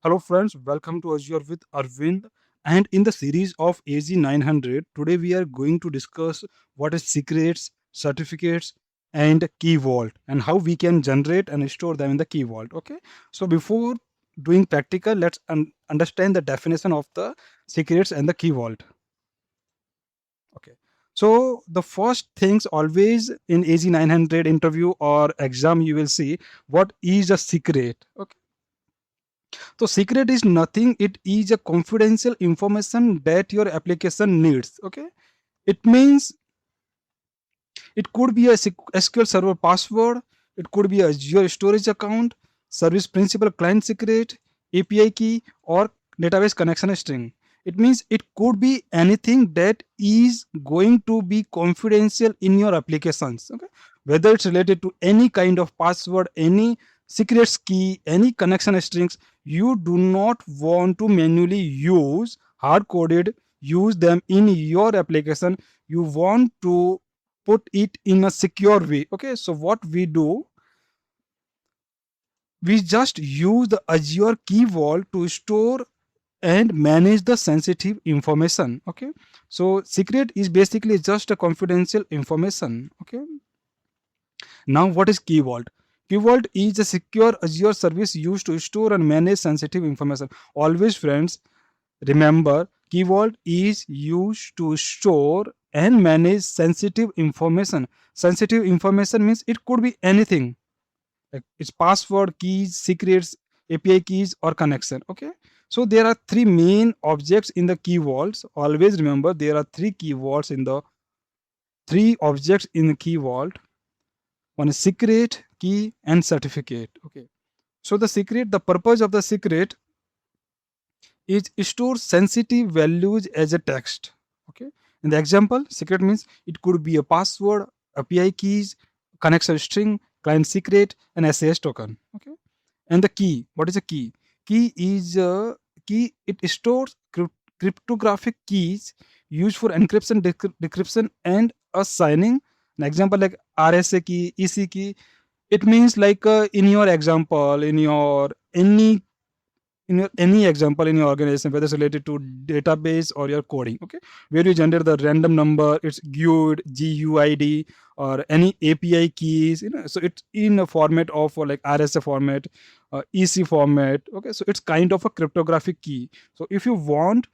Hello friends, welcome to Azure with Arvind. And in the series of AZ900, today we are going to discuss what is secrets, certificates, and key vault and how we can generate and store them in the key vault. Okay, so before doing practical, let's understand the definition of the secrets and the key vault. Okay, so the first things always in AZ900 interview or exam, you will see what is a secret. Okay, so secret is nothing. It is a confidential information that your application needs. Okay. It means it could be a SQL Server password. It could be a Azure storage account, service principal client secret, API key, or database connection string. It means it could be anything that is going to be confidential in your applications. Okay. Whether it's related to any kind of password, any secrets key, any connection strings, you do not want to manually use hard coded, use them in your application. You want to put it in a secure way. Okay, so what we do, we just use the Azure Key Vault to store and manage the sensitive information. Okay, so secret is basically just a confidential information. Okay, now what is Key Vault? Key Vault is a secure Azure service used to store and manage sensitive information. Always friends, remember, Key Vault is used to store and manage sensitive information. Sensitive information means it could be anything, like it's password, keys, secrets, API keys, or connection. Okay, so there are three main objects in the Key Vaults. Always remember, there are three Key Vaults in the three objects in the Key Vault. One is secret, key, and certificate. Okay, so the secret, the purpose of the secret is store sensitive values as a text. Okay, in the example, secret means it could be a password, API keys, connection string, client secret, and SAS token. Okay, and the key, what is a key? Key is a key. It stores cryptographic keys used for encryption, decryption, and a signing. An example like RSA key, EC key. It means like in your example, in your any example in your organization, whether it's related to database or your coding. Okay, where you generate the random number, it's GUID or any API keys, so it's in a format of like RSA format, EC format. Okay, so it's kind of a cryptographic key. So if you want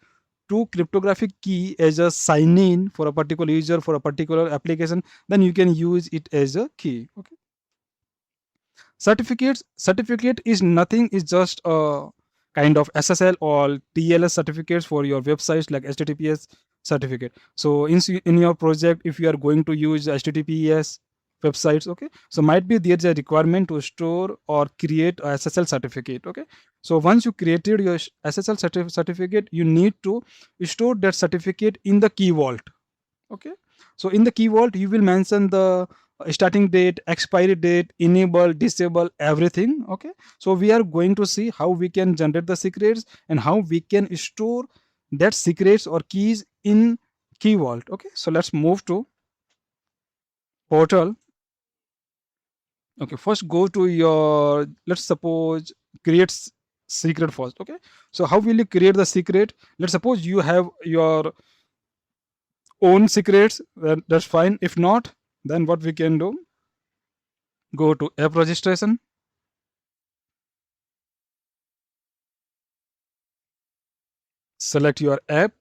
to cryptographic key as a sign in for a particular user for a particular application, then you can use it as a key. Okay, certificate is nothing, is just a kind of SSL or TLS certificates for your websites, like HTTPS certificate. So in your project, if you are going to use HTTPS websites, okay, so might be there's a requirement to store or create a SSL certificate. Okay, so once you created your SSL certificate, you need to store that certificate in the key vault. Okay, so in the key vault you will mention the starting date, expiry date, enable, disable, everything. Okay, so we are going to see how we can generate the secrets and how we can store that secrets or keys in key vault. Okay, so let's move to portal. Okay, first go to your, let's suppose, create secret first. Okay, so how will you create the secret? Let's suppose you have your own secrets, then that's fine. If not, then what we can do, go to app registration, select your app.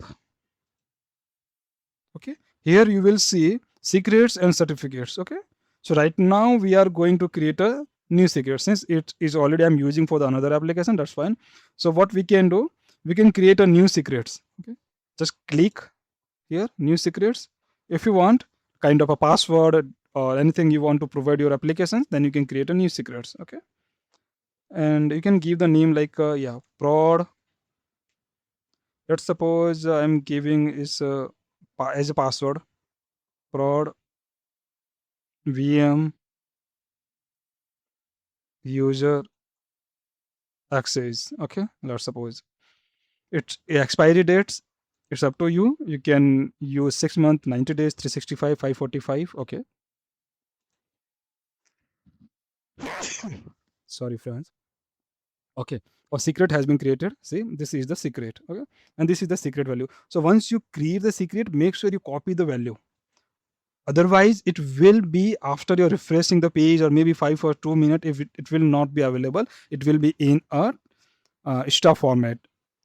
Okay, here you will see secrets and certificates. Okay, so right now we are going to create a new secret. Since it is already I'm using for the another application, that's fine. So what we can do, we can create a new secrets. Okay, just click here, new secrets. If you want kind of a password or anything you want to provide your applications, then you can create a new secrets. Okay, and you can give the name like yeah, prod. Let's suppose I'm giving is as a password, prod VM user access. Okay, let's suppose it's expiry dates, it's up to you. You can use 6 months, 90 days, 365, 545. Okay, sorry friends. Okay, or secret has been created. See, this is the secret. Okay, and this is the secret value. So once you create the secret, make sure you copy the value. Otherwise it will be after you're refreshing the page, or maybe 5 or 2 minutes, if it will not be available. It will be in a stuff format.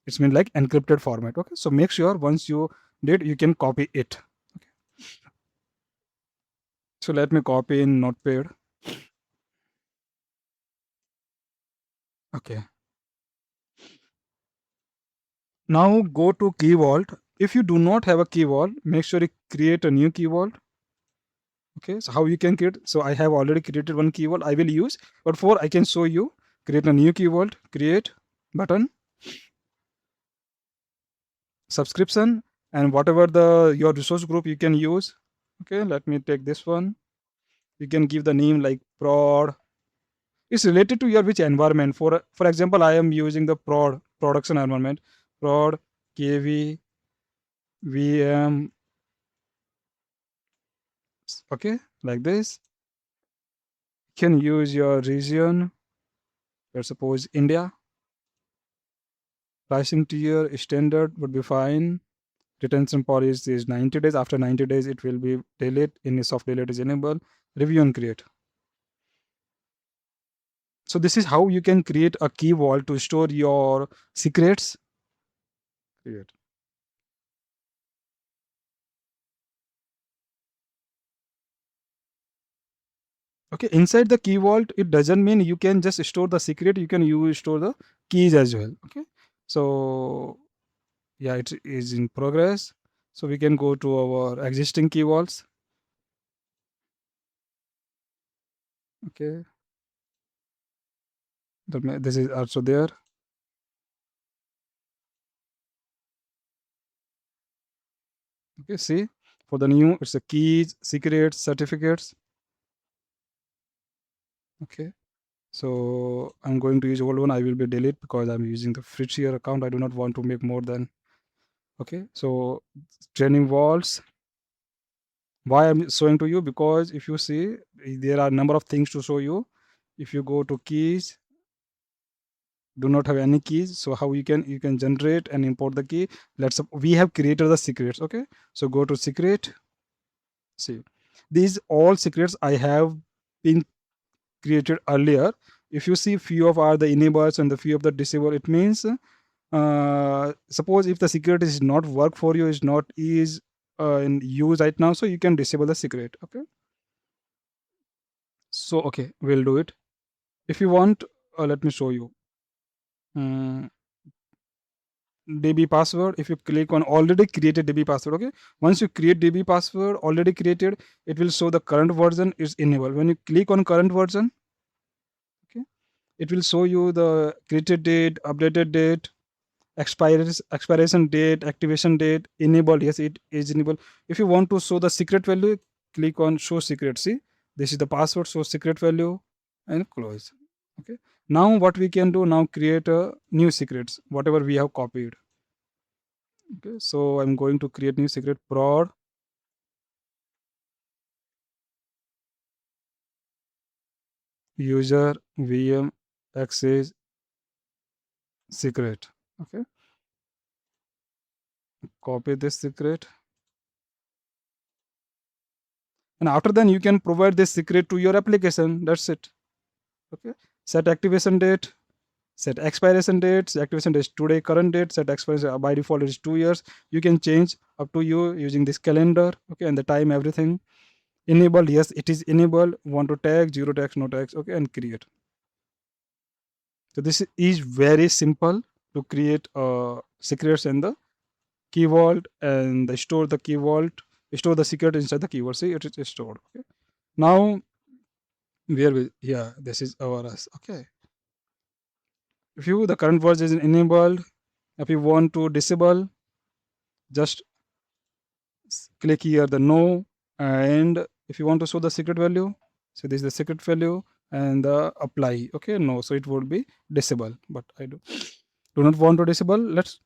It's mean like encrypted format. Okay, so make sure once you did, you can copy it. Okay, so let me copy in Notepad. Okay, now go to Key Vault. If you do not have a Key Vault, make sure you create a new Key Vault. Okay, so how you can create? So I have already created one Key Vault I will use, but for I can show you, create a new Key Vault, create button, subscription, and whatever the your resource group you can use. Okay, let me take this one. You can give the name like prod. It's related to your which environment. For example, I am using the prod production environment, prod kv vm. Okay, like this. You can use your region, let's suppose India. Pricing tier standard would be fine. Retention policy is 90 days. After 90 days it will be delete. In a soft delete is enabled. Review and create. So this is how you can create a key vault to store your secrets. Create. Okay, inside the key vault, it doesn't mean you can just store the secret. You can use store the keys as well. Okay, so yeah, it is in progress. So we can go to our existing key vaults. Okay, this is also there. Okay, see, for the new, it's the keys, secrets, certificates. Okay, so I'm going to use old one. I will be delete because I'm using the free tier account. I do not want to make more than. Okay, so training vaults. Why I'm showing to you? Because if you see, there are a number of things to show you. If you go to keys, do not have any keys. So how you can generate and import the key. We have created the secrets. Okay, so go to secret. See, these all secrets I have been created earlier. If you see, few of are the enablers and the few of the disable, it means suppose if the secret is not work for you, is not in use right now, so you can disable the secret. Okay, so okay, we'll do it. If you want, let me show you. Mm, DB password. If you click on already created DB password, okay, once you create DB password already created, it will show the current version is enabled. When you click on current version, okay, it will show you the created date, updated date, expiration date, activation date, enabled. Yes, it is enabled. If you want to show the secret value, click on show secret. See, this is the password, show secret value, and close. Okay, now what we can do, now create a new secrets, whatever we have copied. Okay, so I'm going to create new secret, prod user vm access secret. Okay, copy this secret, and after then you can provide this secret to your application. That's it. Okay, set activation date, set expiration date. Set activation date is today, current date. Set expiration by default is 2 years. You can change up to you using this calendar. Okay, and the time, everything. Enabled, yes, it is enabled. Want to tag, zero tags, no tags. Okay, and create. So this is very simple to create secrets in the key vault, and store the key vault, store the secret inside the key vault. See, it is stored. Okay, now where we, yeah, this is our okay. If you the current version is enabled, if you want to disable, just click here the no, and if you want to show the secret value, so this is the secret value, and the apply. Okay, no, so it would be disable, but I do not want to disable. Let's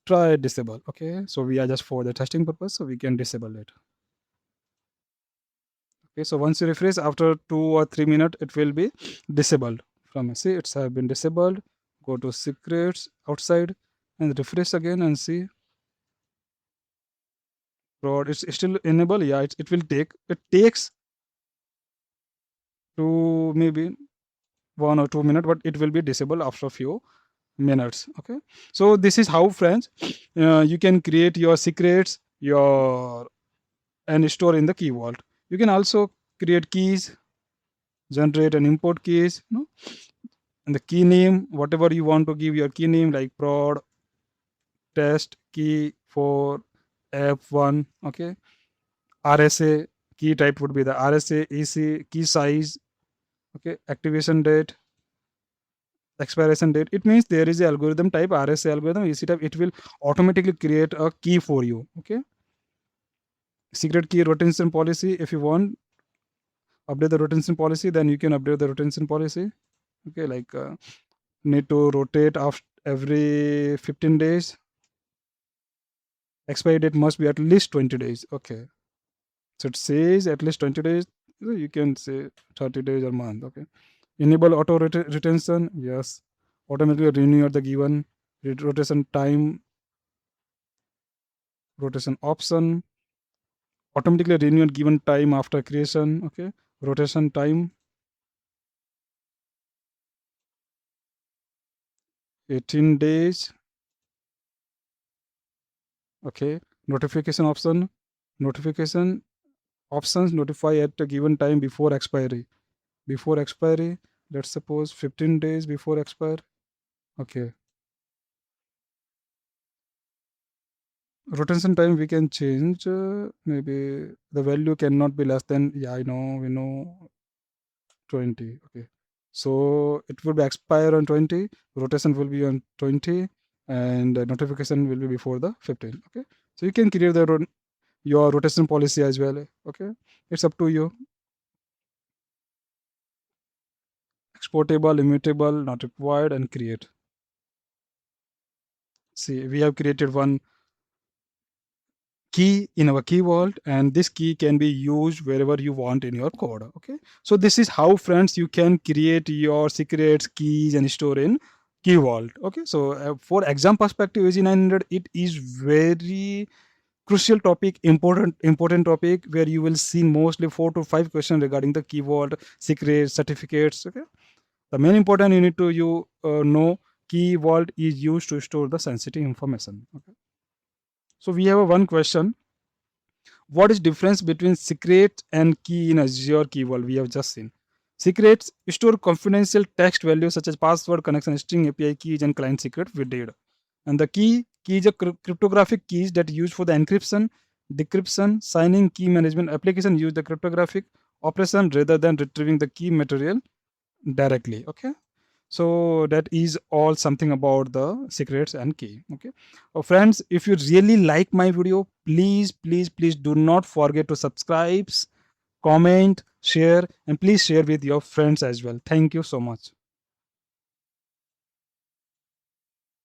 try disable. Okay, so we are just for the testing purpose, so we can disable it. Okay, so once you refresh after 2 or 3 minutes, it will be disabled from, see, it's have been disabled. Go to secrets outside and refresh again and see. Fraud, it's still enable. Yeah, it will take, it takes to maybe 1 or 2 minutes, but it will be disabled after a few minutes. Okay, so this is how, friends, you can create your secrets, your and store in the key vault. You can also create keys, generate and import keys, and the key name, whatever you want to give your key name, like prod test key for F1. Okay, RSA key type would be the RSA EC key size. Okay, activation date, expiration date. It means there is a algorithm type, RSA algorithm, EC type. It will automatically create a key for you. Okay, secret key retention policy. If you want update the retention policy, then you can update the retention policy. Okay, like need to rotate after every 15 days. Expiry date must be at least 20 days. Okay, so it says at least 20 days. You can say 30 days or month. Okay, enable auto retention. Yes, automatically renew at the given rotation time, rotation option. Automatically renew at given time after creation. Okay, rotation time 18 days. Okay, notification option. Notification options notify at a given time before expiry. Before expiry, let's suppose 15 days before expire. Okay, rotation time we can change. Maybe the value cannot be less than, yeah, I know, we know 20. Okay, so it will be expire on 20, rotation will be on 20, and notification will be before the 15. Okay, so you can create the your rotation policy as well. Okay, it's up to you. Exportable, immutable, not required, and create. See, we have created one key in our key vault, and this key can be used wherever you want in your code. Okay, so this is how, friends, you can create your secrets, keys, and store in key vault. Okay, so for exam perspective, AG900, it is very crucial topic, important topic, where you will see mostly 4 to 5 questions regarding the key vault, secrets, certificates. Okay, the main important you need to know, key vault is used to store the sensitive information. Okay, so we have a one question: what is difference between secret and key in Azure Key Vault? We have just seen. Secrets store confidential text values such as password, connection string, API keys, and client secret. We did. And the key is a cryptographic keys that used for the encryption, decryption, signing, key management application use the cryptographic operation rather than retrieving the key material directly. Okay, so that is all something about the secrets and key. Okay, friends, if you really like my video, please do not forget to subscribe, comment, share, and please share with your friends as well. Thank you so much.